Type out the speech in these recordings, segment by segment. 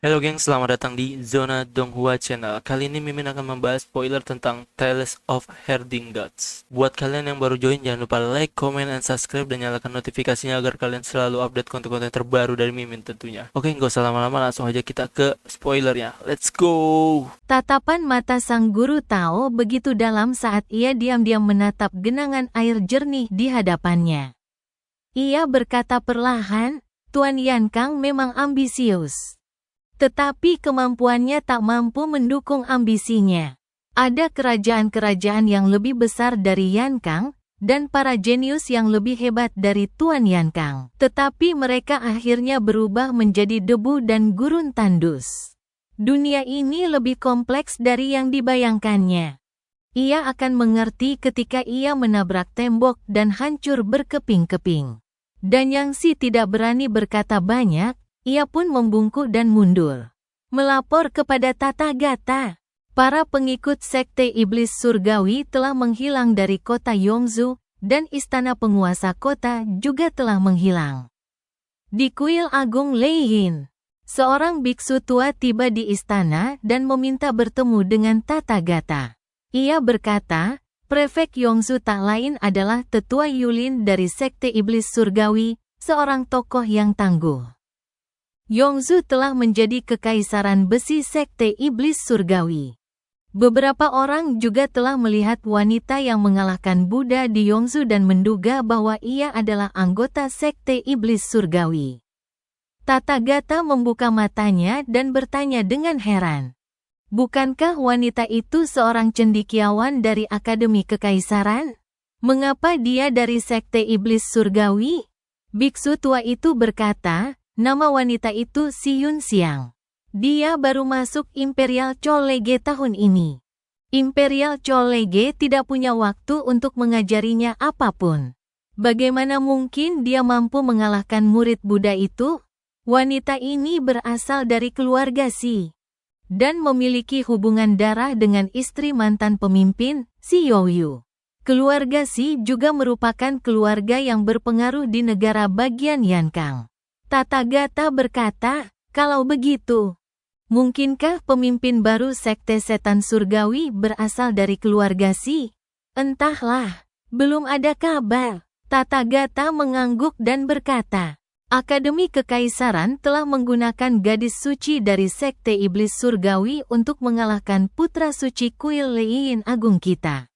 Halo geng, selamat datang di Zona Donghua Channel. Kali ini Mimin akan membahas spoiler tentang Tales of Herding Gods. Buat kalian yang baru join, jangan lupa like, comment, and subscribe, dan nyalakan notifikasinya agar kalian selalu update konten-konten terbaru dari Mimin tentunya. Oke, nggak usah lama-lama, langsung aja kita ke spoilernya. Let's go! Tatapan mata sang guru Tao begitu dalam saat ia diam-diam menatap genangan air jernih di hadapannya. Ia berkata perlahan, Tuan Yankang memang ambisius. Tetapi kemampuannya tak mampu mendukung ambisinya. Ada kerajaan-kerajaan yang lebih besar dari Yankang, dan para jenius yang lebih hebat dari Tuan Yankang. Tetapi mereka akhirnya berubah menjadi debu dan gurun tandus. Dunia ini lebih kompleks dari yang dibayangkannya. Ia akan mengerti ketika ia menabrak tembok dan hancur berkeping-keping. Dan Yangsi tidak berani berkata banyak, ia pun membungkuk dan mundur. Melapor kepada Tathagata. Para pengikut sekte iblis surgawi telah menghilang dari kota Yongzhou, dan istana penguasa kota juga telah menghilang. Di kuil agung Leiyin, seorang biksu tua tiba di istana dan meminta bertemu dengan Tathagata. Ia berkata, Prefek Yongzhou tak lain adalah Tetua Yulin dari sekte iblis surgawi, seorang tokoh yang tangguh. Yongzhou telah menjadi kekaisaran besi sekte iblis surgawi. Beberapa orang juga telah melihat wanita yang mengalahkan Buddha di Yongzhou dan menduga bahwa ia adalah anggota sekte iblis surgawi. Tathagata membuka matanya dan bertanya dengan heran. Bukankah wanita itu seorang cendekiawan dari Akademi Kekaisaran? Mengapa dia dari sekte iblis surgawi? Biksu tua itu berkata, nama wanita itu Si Yun Xiang. Dia baru masuk Imperial Chollege tahun ini. Imperial Chollege tidak punya waktu untuk mengajarinya apapun. Bagaimana mungkin dia mampu mengalahkan murid Buddha itu? Wanita ini berasal dari keluarga Si dan memiliki hubungan darah dengan istri mantan pemimpin, Si Youyu. Keluarga Si juga merupakan keluarga yang berpengaruh di negara bagian Yankang. Tathagata berkata, kalau begitu, mungkinkah pemimpin baru sekte setan surgawi berasal dari keluarga Si? Entahlah, belum ada kabar. Tathagata mengangguk dan berkata, Akademi Kekaisaran telah menggunakan gadis suci dari sekte iblis surgawi untuk mengalahkan putra suci kuil Leiyin Agung kita.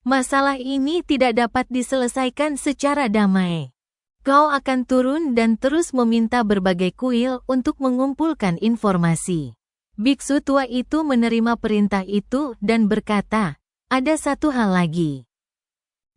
Masalah ini tidak dapat diselesaikan secara damai. Kau akan turun dan terus meminta berbagai kuil untuk mengumpulkan informasi. Biksu tua itu menerima perintah itu dan berkata, ada satu hal lagi.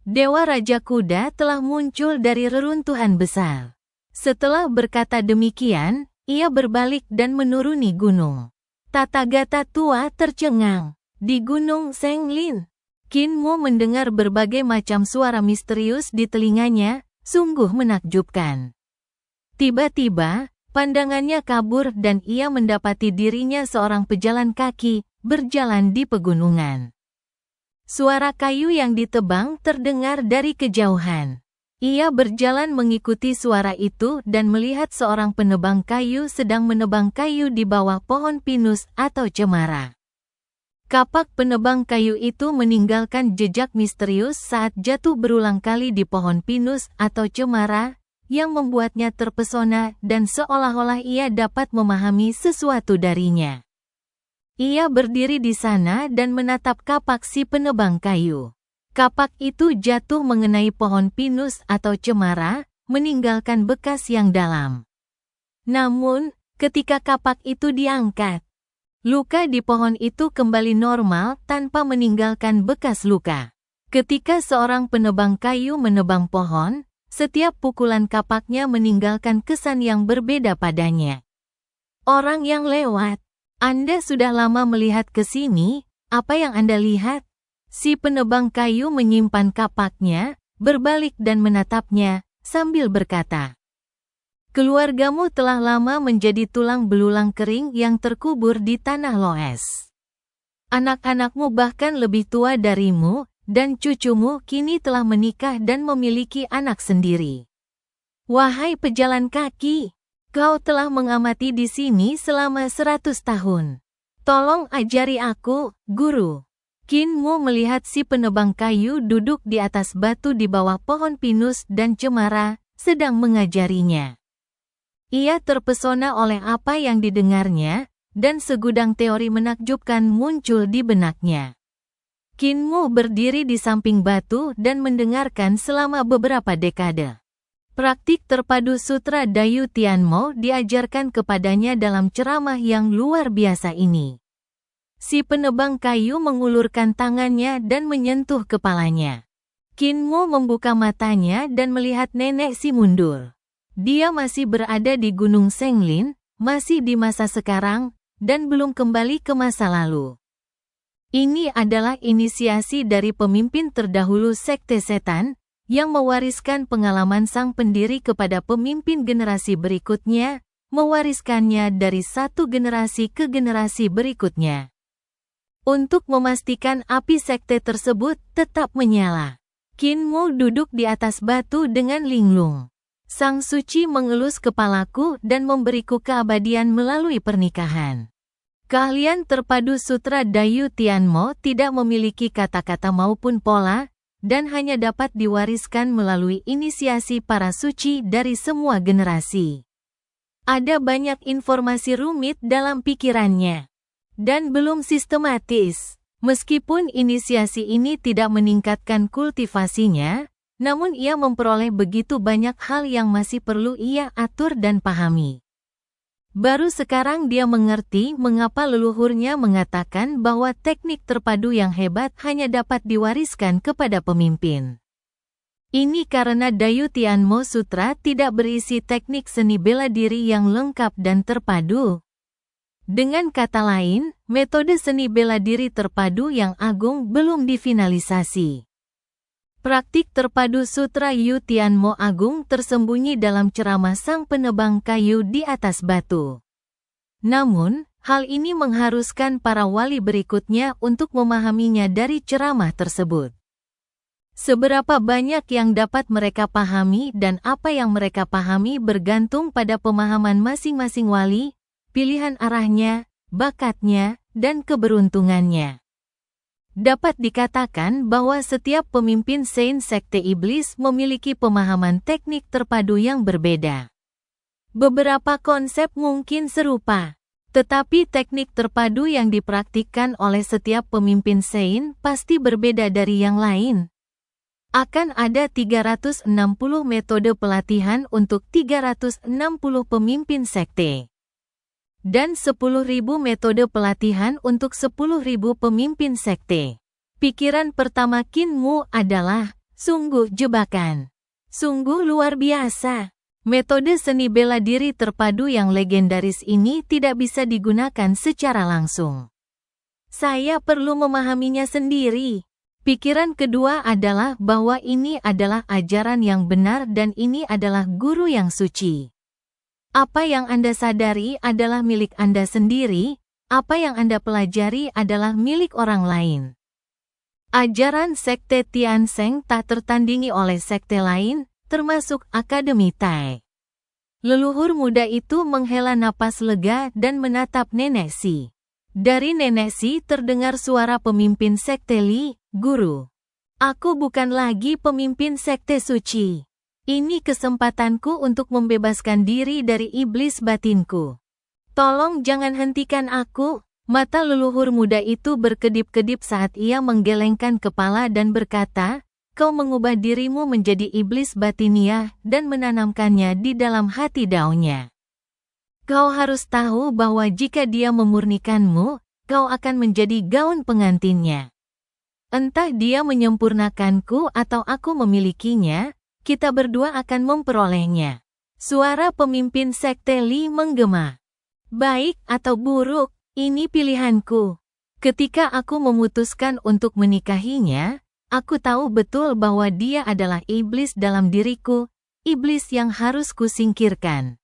Dewa Raja Kuda telah muncul dari reruntuhan besar. Setelah berkata demikian, ia berbalik dan menuruni gunung. Tathagata tua tercengang. Di gunung Senglin, Kinmo mendengar berbagai macam suara misterius di telinganya, sungguh menakjubkan. Tiba-tiba, pandangannya kabur dan ia mendapati dirinya seorang pejalan kaki, berjalan di pegunungan. Suara kayu yang ditebang terdengar dari kejauhan. Ia berjalan mengikuti suara itu dan melihat seorang penebang kayu sedang menebang kayu di bawah pohon pinus atau cemara. Kapak penebang kayu itu meninggalkan jejak misterius saat jatuh berulang kali di pohon pinus atau cemara, yang membuatnya terpesona dan seolah-olah ia dapat memahami sesuatu darinya. Ia berdiri di sana dan menatap kapak si penebang kayu. Kapak itu jatuh mengenai pohon pinus atau cemara, meninggalkan bekas yang dalam. Namun, ketika kapak itu diangkat, luka di pohon itu kembali normal tanpa meninggalkan bekas luka. Ketika seorang penebang kayu menebang pohon, setiap pukulan kapaknya meninggalkan kesan yang berbeda padanya. Orang yang lewat, Anda sudah lama melihat ke sini, apa yang Anda lihat? Si penebang kayu menyimpan kapaknya, berbalik dan menatapnya, sambil berkata, keluargamu telah lama menjadi tulang belulang kering yang terkubur di tanah loes. Anak-anakmu bahkan lebih tua darimu, dan cucumu kini telah menikah dan memiliki anak sendiri. Wahai pejalan kaki, Kau telah mengamati di sini selama 100 tahun. Tolong ajari aku, guru. Qin Mu melihat si penebang kayu duduk di atas batu di bawah pohon pinus dan cemara, sedang mengajarinya. Ia terpesona oleh apa yang didengarnya, dan segudang teori menakjubkan muncul di benaknya. Qin Mu berdiri di samping batu dan mendengarkan selama beberapa dekade. Praktik terpadu Sutra Dayu Tianmo diajarkan kepadanya dalam ceramah yang luar biasa ini. Si penebang kayu mengulurkan tangannya dan menyentuh kepalanya. Qin Mu membuka matanya dan melihat nenek si mundur. Dia masih berada di Gunung Senglin, masih di masa sekarang, dan belum kembali ke masa lalu. Ini adalah inisiasi dari pemimpin terdahulu Sekte Setan, yang mewariskan pengalaman sang pendiri kepada pemimpin generasi berikutnya, mewariskannya dari satu generasi ke generasi berikutnya. Untuk memastikan api sekte tersebut tetap menyala, Qin Mu duduk di atas batu dengan linglung. Sang suci mengelus kepalaku dan memberiku keabadian melalui pernikahan. Keahlian terpadu Sutra Dayu Tianmo tidak memiliki kata-kata maupun pola, dan hanya dapat diwariskan melalui inisiasi para suci dari semua generasi. Ada banyak informasi rumit dalam pikirannya, dan belum sistematis. Meskipun inisiasi ini tidak meningkatkan kultivasinya, namun ia memperoleh begitu banyak hal yang masih perlu ia atur dan pahami. Baru sekarang dia mengerti mengapa leluhurnya mengatakan bahwa teknik terpadu yang hebat hanya dapat diwariskan kepada pemimpin. Ini karena Dayu Tianmo Sutra tidak berisi teknik seni bela diri yang lengkap dan terpadu. Dengan kata lain, metode seni bela diri terpadu yang agung belum difinalisasi. Praktik terpadu Sutra Yu Tianmo Agung tersembunyi dalam ceramah sang penebang kayu di atas batu. Namun, hal ini mengharuskan para wali berikutnya untuk memahaminya dari ceramah tersebut. Seberapa banyak yang dapat mereka pahami dan apa yang mereka pahami bergantung pada pemahaman masing-masing wali, pilihan arahnya, bakatnya, dan keberuntungannya. Dapat dikatakan bahwa setiap pemimpin Saint Sekte Iblis memiliki pemahaman teknik terpadu yang berbeda. Beberapa konsep mungkin serupa, tetapi teknik terpadu yang dipraktikkan oleh setiap pemimpin Saint pasti berbeda dari yang lain. Akan ada 360 metode pelatihan untuk 360 pemimpin sekte. Dan 10.000 metode pelatihan untuk 10.000 pemimpin sekte. Pikiran pertama Qin Mu adalah, sungguh jebakan. Sungguh luar biasa. Metode seni bela diri terpadu yang legendaris ini tidak bisa digunakan secara langsung. Saya perlu memahaminya sendiri. Pikiran kedua adalah bahwa ini adalah ajaran yang benar dan ini adalah guru yang suci. Apa yang Anda sadari adalah milik Anda sendiri, apa yang Anda pelajari adalah milik orang lain. Ajaran Sekte Tiansheng tak tertandingi oleh sekte lain, termasuk Akademi Tai. Leluhur muda itu menghela napas lega dan menatap Nenek Si. Dari Nenek Si terdengar suara pemimpin sekte Li, guru. Aku bukan lagi pemimpin sekte suci. Ini kesempatanku untuk membebaskan diri dari iblis batinku. Tolong jangan hentikan aku. Mata leluhur muda itu berkedip-kedip saat ia menggelengkan kepala dan berkata, kau mengubah dirimu menjadi iblis batiniah dan menanamkannya di dalam hati daunnya. Kau harus tahu bahwa jika dia memurnikanmu, kau akan menjadi gaun pengantinnya. Entah dia menyempurnakanku atau aku memilikinya, kita berdua akan memperolehnya. Suara pemimpin sekte Li menggema. Baik atau buruk, ini pilihanku. Ketika aku memutuskan untuk menikahinya, aku tahu betul bahwa dia adalah iblis dalam diriku, iblis yang harus kusingkirkan.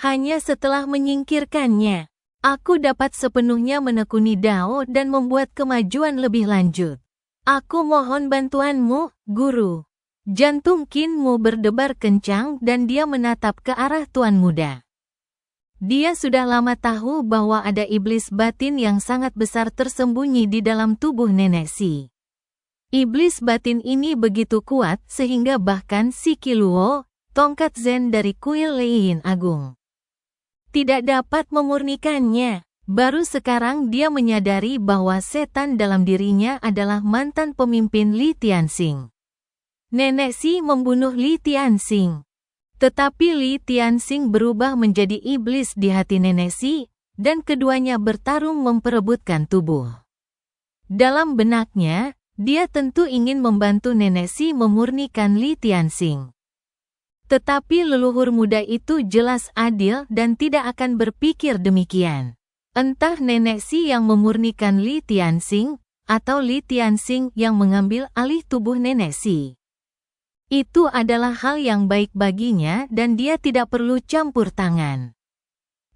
Hanya setelah menyingkirkannya, aku dapat sepenuhnya menekuni Dao dan membuat kemajuan lebih lanjut. Aku mohon bantuanmu, guru. Jantung Qin Mu berdebar kencang dan dia menatap ke arah tuan muda. Dia sudah lama tahu bahwa ada iblis batin yang sangat besar tersembunyi di dalam tubuh Nenek Si. Iblis batin ini begitu kuat sehingga bahkan si Kiluo, tongkat Zen dari kuil Leiyin Agung, tidak dapat memurnikannya. Baru sekarang dia menyadari bahwa setan dalam dirinya adalah mantan pemimpin Li Tianxing. Nenek Si membunuh Li Tianxing. Tetapi Li Tianxing berubah menjadi iblis di hati Nenek Si, dan keduanya bertarung memperebutkan tubuh. Dalam benaknya, dia tentu ingin membantu Nenek Si memurnikan Li Tianxing. Tetapi leluhur muda itu jelas adil dan tidak akan berpikir demikian. Entah Nenek Si yang memurnikan Li Tianxing, atau Li Tianxing yang mengambil alih tubuh Nenek Si. Itu adalah hal yang baik baginya dan dia tidak perlu campur tangan.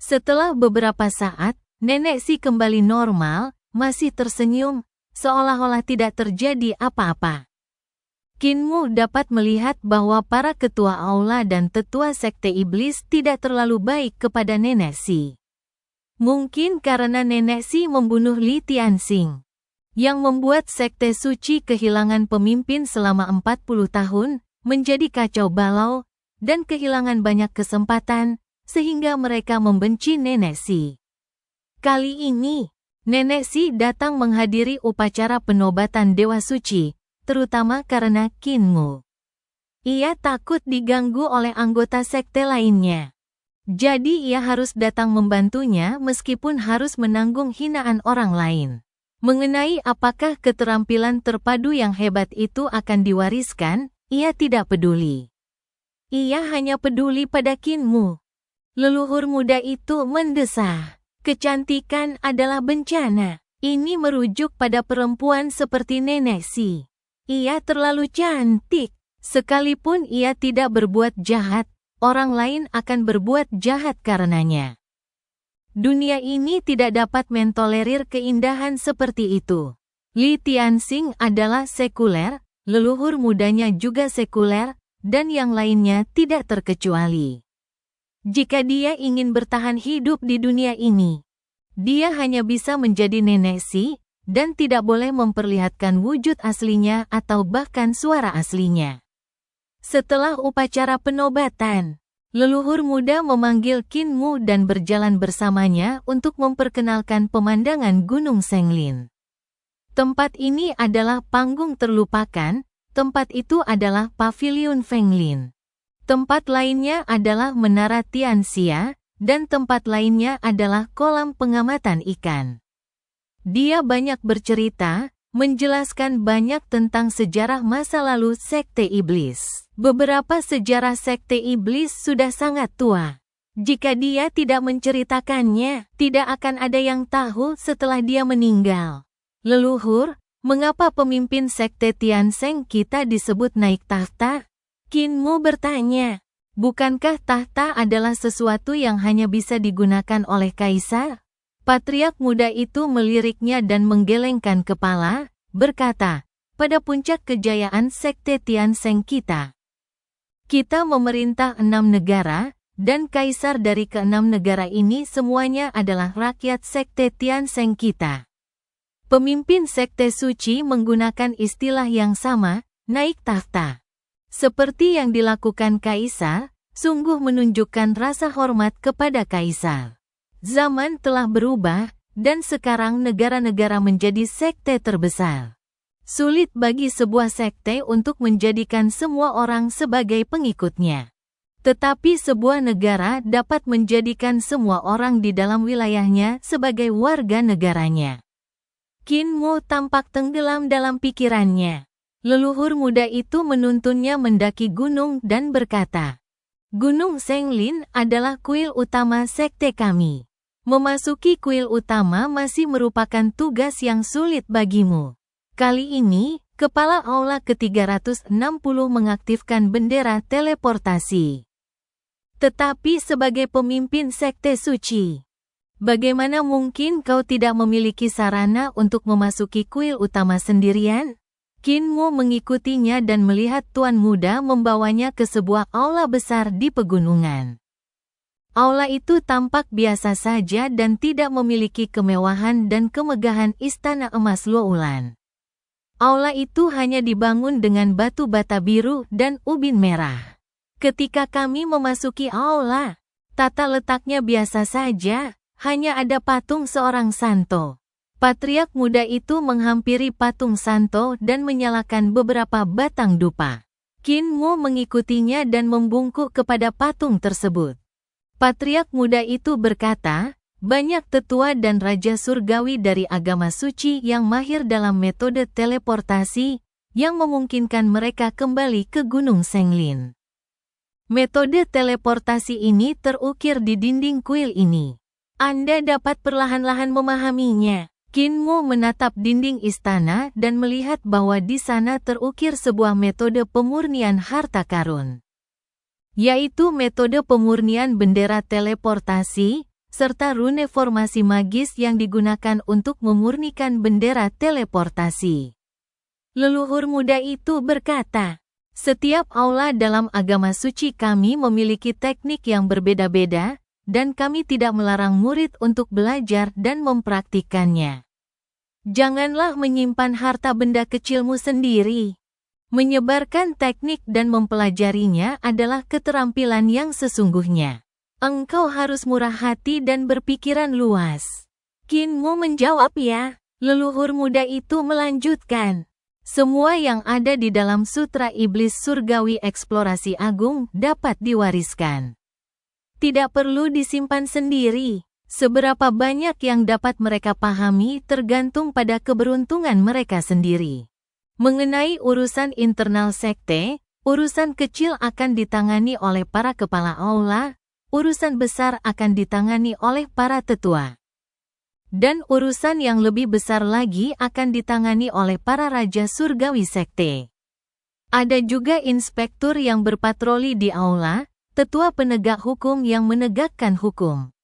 Setelah beberapa saat, Nenek Si kembali normal, masih tersenyum, seolah-olah tidak terjadi apa-apa. Kinmu dapat melihat bahwa para ketua aula dan tetua sekte iblis tidak terlalu baik kepada Nenek Si. Mungkin karena Nenek Si membunuh Li Tianxing, yang membuat sekte suci kehilangan pemimpin selama 40 tahun, menjadi kacau balau, dan kehilangan banyak kesempatan, sehingga mereka membenci Nenek Si. Kali ini, Nenek Si datang menghadiri upacara penobatan Dewa Suci, terutama karena Kinmu. Ia takut diganggu oleh anggota sekte lainnya. Jadi ia harus datang membantunya meskipun harus menanggung hinaan orang lain. Mengenai apakah keterampilan terpadu yang hebat itu akan diwariskan, ia tidak peduli. Ia hanya peduli pada Kinmu. Leluhur muda itu mendesah. Kecantikan adalah bencana. Ini merujuk pada perempuan seperti Nenek Si. Ia terlalu cantik. Sekalipun ia tidak berbuat jahat, orang lain akan berbuat jahat karenanya. Dunia ini tidak dapat mentolerir keindahan seperti itu. Li Tianxing adalah sekuler, leluhur mudanya juga sekuler, dan yang lainnya tidak terkecuali. Jika dia ingin bertahan hidup di dunia ini, dia hanya bisa menjadi Nenek Si, dan tidak boleh memperlihatkan wujud aslinya atau bahkan suara aslinya. Setelah upacara penobatan, leluhur muda memanggil Kinmu dan berjalan bersamanya untuk memperkenalkan pemandangan Gunung Senglin. Tempat ini adalah panggung terlupakan, tempat itu adalah Paviliun Fenglin. Tempat lainnya adalah Menara Tianxia, dan tempat lainnya adalah kolam pengamatan ikan. Dia banyak bercerita, menjelaskan banyak tentang sejarah masa lalu sekte iblis. Beberapa sejarah sekte iblis sudah sangat tua. Jika dia tidak menceritakannya, tidak akan ada yang tahu setelah dia meninggal. Leluhur, mengapa pemimpin sekte Tianxing kita disebut naik tahta? Kinmu bertanya. Bukankah tahta adalah sesuatu yang hanya bisa digunakan oleh kaisar? Patriark muda itu meliriknya dan menggelengkan kepala, berkata, pada puncak kejayaan sekte Tianxing kita memerintah 6 negara, dan kaisar dari ke-6 negara ini semuanya adalah rakyat sekte Tianxing kita. Pemimpin sekte suci menggunakan istilah yang sama, naik tahta. Seperti yang dilakukan kaisar, sungguh menunjukkan rasa hormat kepada kaisar. Zaman telah berubah, dan sekarang negara-negara menjadi sekte terbesar. Sulit bagi sebuah sekte untuk menjadikan semua orang sebagai pengikutnya. Tetapi sebuah negara dapat menjadikan semua orang di dalam wilayahnya sebagai warga negaranya. Kinmu tampak tenggelam dalam pikirannya. Leluhur muda itu menuntunnya mendaki gunung dan berkata, Gunung Senglin adalah kuil utama sekte kami. Memasuki kuil utama masih merupakan tugas yang sulit bagimu. Kali ini, Kepala Aula ke-360 mengaktifkan bendera teleportasi. Tetapi sebagai pemimpin sekte suci, bagaimana mungkin kau tidak memiliki sarana untuk memasuki kuil utama sendirian? Kinmu mengikutinya dan melihat tuan muda membawanya ke sebuah aula besar di pegunungan. Aula itu tampak biasa saja dan tidak memiliki kemewahan dan kemegahan istana emas Luolan. Aula itu hanya dibangun dengan batu bata biru dan ubin merah. Ketika kami memasuki aula, tata letaknya biasa saja, hanya ada patung seorang santo. Patriark muda itu menghampiri patung santo dan menyalakan beberapa batang dupa. Qin Mo mengikutinya dan membungkuk kepada patung tersebut. Patriark muda itu berkata, banyak tetua dan raja surgawi dari agama suci yang mahir dalam metode teleportasi, yang memungkinkan mereka kembali ke Gunung Senglin. Metode teleportasi ini terukir di dinding kuil ini. Anda dapat perlahan-lahan memahaminya. Qin Mo menatap dinding istana dan melihat bahwa di sana terukir sebuah metode pemurnian harta karun, yaitu metode pemurnian bendera teleportasi, serta rune formasi magis yang digunakan untuk memurnikan bendera teleportasi. Leluhur muda itu berkata, setiap aula dalam agama suci kami memiliki teknik yang berbeda-beda, dan kami tidak melarang murid untuk belajar dan mempraktikkannya. Janganlah menyimpan harta benda kecilmu sendiri. Menyebarkan teknik dan mempelajarinya adalah keterampilan yang sesungguhnya. Engkau harus murah hati dan berpikiran luas. Qin Mo menjawab, ya. Leluhur muda itu melanjutkan. Semua yang ada di dalam Sutra Iblis Surgawi Eksplorasi Agung dapat diwariskan. Tidak perlu disimpan sendiri. Seberapa banyak yang dapat mereka pahami tergantung pada keberuntungan mereka sendiri. Mengenai urusan internal sekte, urusan kecil akan ditangani oleh para kepala aula, urusan besar akan ditangani oleh para tetua. Dan urusan yang lebih besar lagi akan ditangani oleh para raja surgawi sekte. Ada juga inspektur yang berpatroli di aula, tetua penegak hukum yang menegakkan hukum,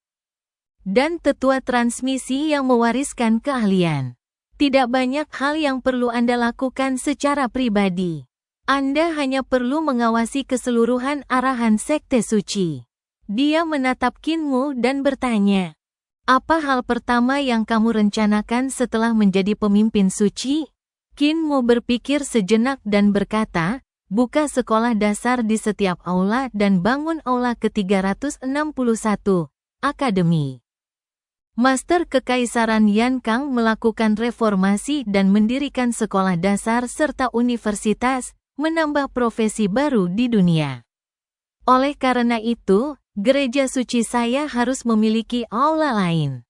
dan tetua transmisi yang mewariskan keahlian. Tidak banyak hal yang perlu Anda lakukan secara pribadi. Anda hanya perlu mengawasi keseluruhan arahan sekte suci. Dia menatap Qin Mo dan bertanya, apa hal pertama yang kamu rencanakan setelah menjadi pemimpin suci? Qin Mo berpikir sejenak dan berkata, buka sekolah dasar di setiap aula dan bangun aula ke-361, akademi. Master Kekaisaran Yan Kang melakukan reformasi dan mendirikan sekolah dasar serta universitas, menambah profesi baru di dunia. Oleh karena itu, gereja suci saya harus memiliki aula lain.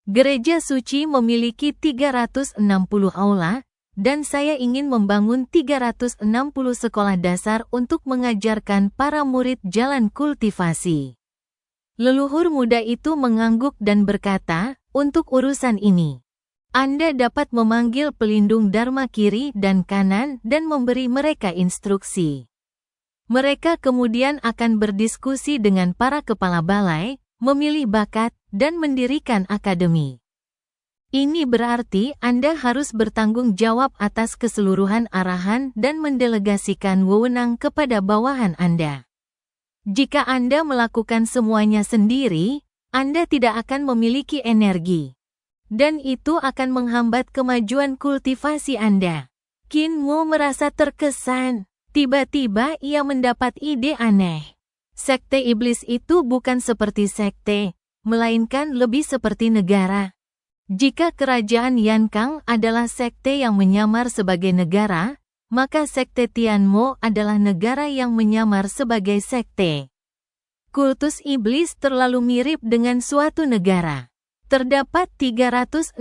Gereja suci memiliki 360 aula, dan saya ingin membangun 360 sekolah dasar untuk mengajarkan para murid jalan kultivasi. Leluhur muda itu mengangguk dan berkata, untuk urusan ini, Anda dapat memanggil pelindung Dharma kiri dan kanan dan memberi mereka instruksi. Mereka kemudian akan berdiskusi dengan para kepala balai, memilih bakat, dan mendirikan akademi. Ini berarti Anda harus bertanggung jawab atas keseluruhan arahan dan mendelegasikan wewenang kepada bawahan Anda. Jika Anda melakukan semuanya sendiri, Anda tidak akan memiliki energi. Dan itu akan menghambat kemajuan kultivasi Anda. Qin Mo merasa terkesan. Tiba-tiba ia mendapat ide aneh. Sekte iblis itu bukan seperti sekte, melainkan lebih seperti negara. Jika kerajaan Yan Kang adalah sekte yang menyamar sebagai negara, maka sekte Tianmo adalah negara yang menyamar sebagai sekte. Kultus iblis terlalu mirip dengan suatu negara. Terdapat 360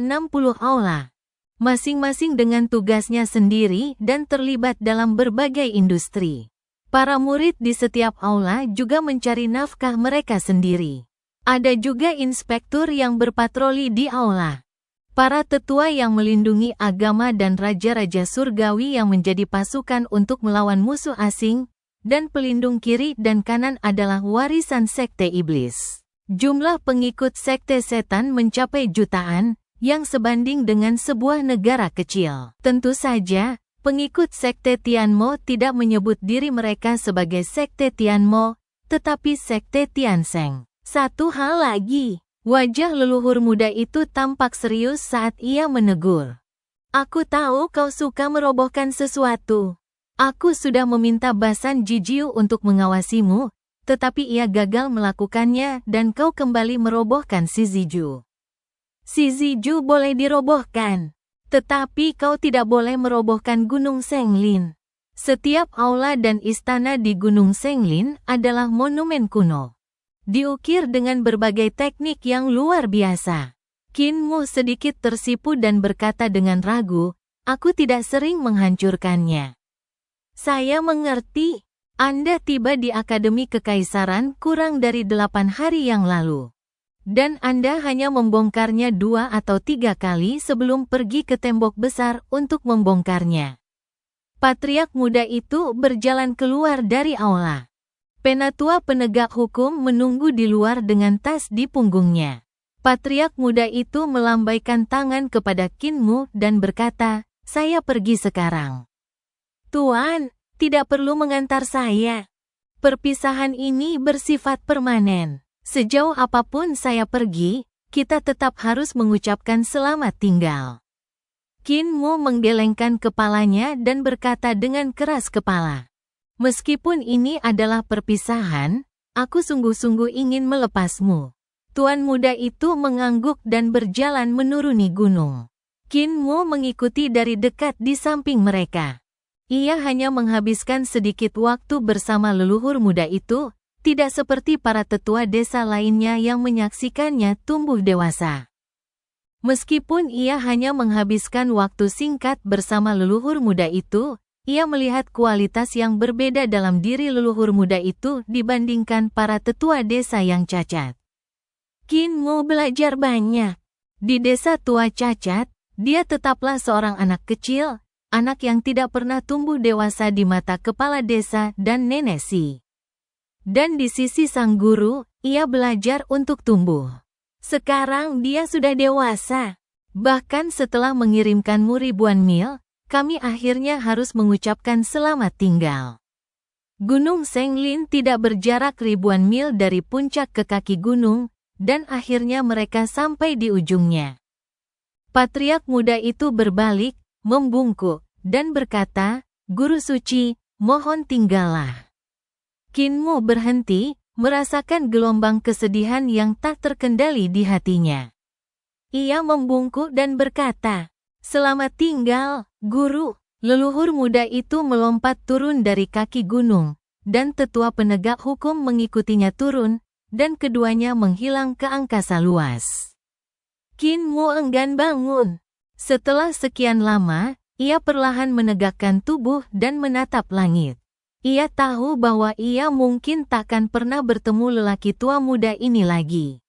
aula, masing-masing dengan tugasnya sendiri dan terlibat dalam berbagai industri. Para murid di setiap aula juga mencari nafkah mereka sendiri. Ada juga inspektur yang berpatroli di aula. Para tetua yang melindungi agama dan raja-raja surgawi yang menjadi pasukan untuk melawan musuh asing, dan pelindung kiri dan kanan adalah warisan sekte iblis. Jumlah pengikut sekte setan mencapai jutaan, yang sebanding dengan sebuah negara kecil. Tentu saja, pengikut sekte Tianmo tidak menyebut diri mereka sebagai sekte Tianmo, tetapi sekte Tiansheng. Satu hal lagi, wajah leluhur muda itu tampak serius saat ia menegur. Aku tahu kau suka merobohkan sesuatu. Aku sudah meminta Basan Jijiu untuk mengawasimu, tetapi ia gagal melakukannya dan kau kembali merobohkan si Ziju. Si Ziju boleh dirobohkan, tetapi kau tidak boleh merobohkan Gunung Senglin. Setiap aula dan istana di Gunung Senglin adalah monumen kuno, diukir dengan berbagai teknik yang luar biasa. Qin Mu sedikit tersipu dan berkata dengan ragu, aku tidak sering menghancurkannya. Saya mengerti. Anda tiba di Akademi Kekaisaran kurang dari 8 hari yang lalu. Dan Anda hanya membongkarnya 2 atau 3 kali sebelum pergi ke tembok besar untuk membongkarnya. Patriark muda itu berjalan keluar dari aula. Penatua penegak hukum menunggu di luar dengan tas di punggungnya. Patriark muda itu melambaikan tangan kepada Qin Mu dan berkata, saya pergi sekarang. Tuan, tidak perlu mengantar saya. Perpisahan ini bersifat permanen. Sejauh apapun saya pergi, kita tetap harus mengucapkan selamat tinggal. Qin Mu menggelengkan kepalanya dan berkata dengan keras kepala. Meskipun ini adalah perpisahan, aku sungguh-sungguh ingin melepasmu. Tuan muda itu mengangguk dan berjalan menuruni gunung. Qin Mu mengikuti dari dekat di samping mereka. Ia hanya menghabiskan sedikit waktu bersama leluhur muda itu, tidak seperti para tetua desa lainnya yang menyaksikannya tumbuh dewasa. Meskipun ia hanya menghabiskan waktu singkat bersama leluhur muda itu, ia melihat kualitas yang berbeda dalam diri leluhur muda itu dibandingkan para tetua desa yang cacat. Qin Mu belajar banyak. Di desa tua cacat, dia tetaplah seorang anak kecil, anak yang tidak pernah tumbuh dewasa di mata kepala desa dan nenek Si. Dan di sisi sang guru, ia belajar untuk tumbuh. Sekarang dia sudah dewasa. Bahkan setelah mengirimkanmu ribuan mil, kami akhirnya harus mengucapkan selamat tinggal. Gunung Senglin tidak berjarak ribuan mil dari puncak ke kaki gunung, dan akhirnya mereka sampai di ujungnya. Patriark muda itu berbalik, membungkuk, dan berkata, Guru suci, mohon tinggallah. Qin Mu berhenti, merasakan gelombang kesedihan yang tak terkendali di hatinya. Ia membungkuk dan berkata, Selamat tinggal, Guru. Leluhur muda itu melompat turun dari kaki gunung, dan tetua penegak hukum mengikutinya turun, dan keduanya menghilang ke angkasa luas. Qin Mu enggan bangun. Setelah sekian lama, ia perlahan menegakkan tubuh dan menatap langit. Ia tahu bahwa ia mungkin takkan pernah bertemu lelaki tua muda ini lagi.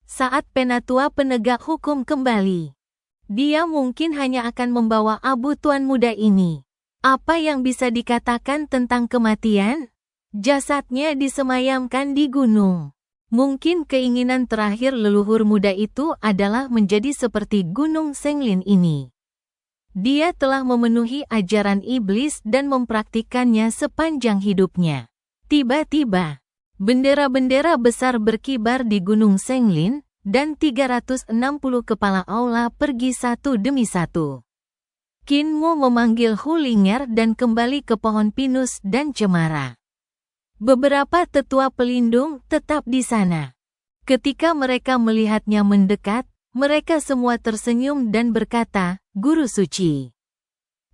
Saat penatua penegak hukum kembali, dia mungkin hanya akan membawa abu tuan muda ini. Apa yang bisa dikatakan tentang kematian? Jasadnya disemayamkan di gunung. Mungkin keinginan terakhir leluhur muda itu adalah menjadi seperti Gunung Senglin ini. Dia telah memenuhi ajaran iblis dan mempraktikkannya sepanjang hidupnya. Tiba-tiba, bendera-bendera besar berkibar di Gunung Senglin, dan 360 kepala aula pergi satu demi satu. Qin Mu memanggil Hulinger dan kembali ke pohon pinus dan cemara. Beberapa tetua pelindung tetap di sana. Ketika mereka melihatnya mendekat, mereka semua tersenyum dan berkata, Guru suci.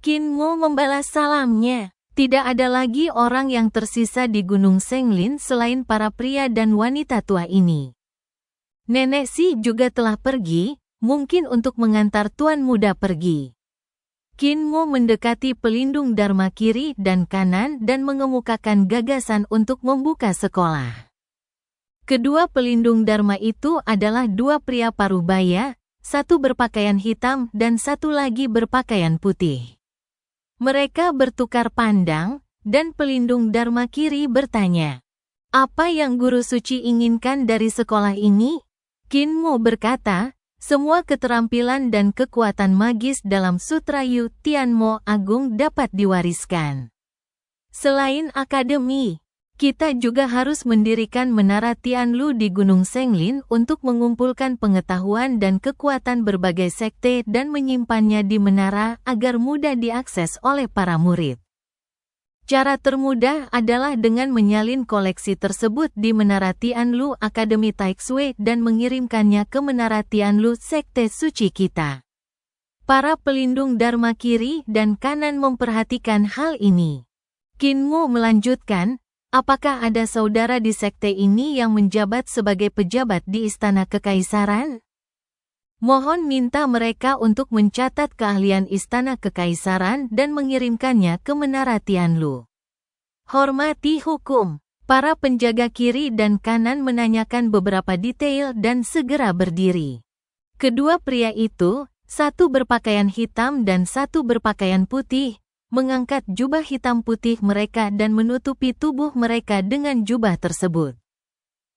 Qin Mu membalas salamnya. Tidak ada lagi orang yang tersisa di Gunung Senglin selain para pria dan wanita tua ini. Nenek Si juga telah pergi, mungkin untuk mengantar tuan muda pergi. Qin Mu mendekati pelindung Dharma kiri dan kanan dan mengemukakan gagasan untuk membuka sekolah. Kedua pelindung Dharma itu adalah dua pria parubaya, satu berpakaian hitam dan satu lagi berpakaian putih. Mereka bertukar pandang, dan pelindung Dharma kiri bertanya, "Apa yang Guru Suci inginkan dari sekolah ini?" Qin Mu berkata, semua keterampilan dan kekuatan magis dalam Sutra Yu Tianmo Agung dapat diwariskan. Selain akademi, Kita juga harus mendirikan menara Tianlu di Gunung Senglin untuk mengumpulkan pengetahuan dan kekuatan berbagai sekte dan menyimpannya di menara agar mudah diakses oleh para murid. Cara termudah adalah dengan menyalin koleksi tersebut di menara Tianlu Akademi Taixue dan mengirimkannya ke menara Tianlu sekte suci kita. Para pelindung Dharma kiri dan kanan memperhatikan hal ini. Qin Mu melanjutkan, apakah ada saudara di sekte ini yang menjabat sebagai pejabat di Istana Kekaisaran? Mohon minta mereka untuk mencatat keahlian Istana Kekaisaran dan mengirimkannya ke Menara Tianlu. Hormati hukum. Para penjaga kiri dan kanan menanyakan beberapa detail dan segera berdiri. Kedua pria itu, satu berpakaian hitam dan satu berpakaian putih, mengangkat jubah hitam putih mereka dan menutupi tubuh mereka dengan jubah tersebut.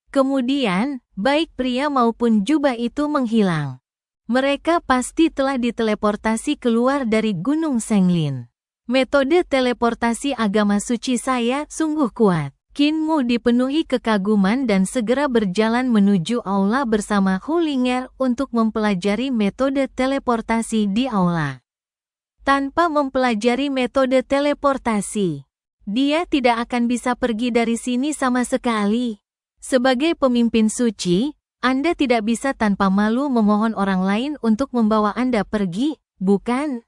Kemudian, baik pria maupun jubah itu menghilang. Mereka pasti telah diteleportasi keluar dari Gunung Senglin. Metode teleportasi agama suci saya sungguh kuat. Qin Mu dipenuhi kekaguman dan segera berjalan menuju aula bersama Hu Ling'er untuk mempelajari metode teleportasi di aula. Tanpa mempelajari metode teleportasi, dia tidak akan bisa pergi dari sini sama sekali. Sebagai pemimpin suci, Anda tidak bisa tanpa malu memohon orang lain untuk membawa Anda pergi, bukan?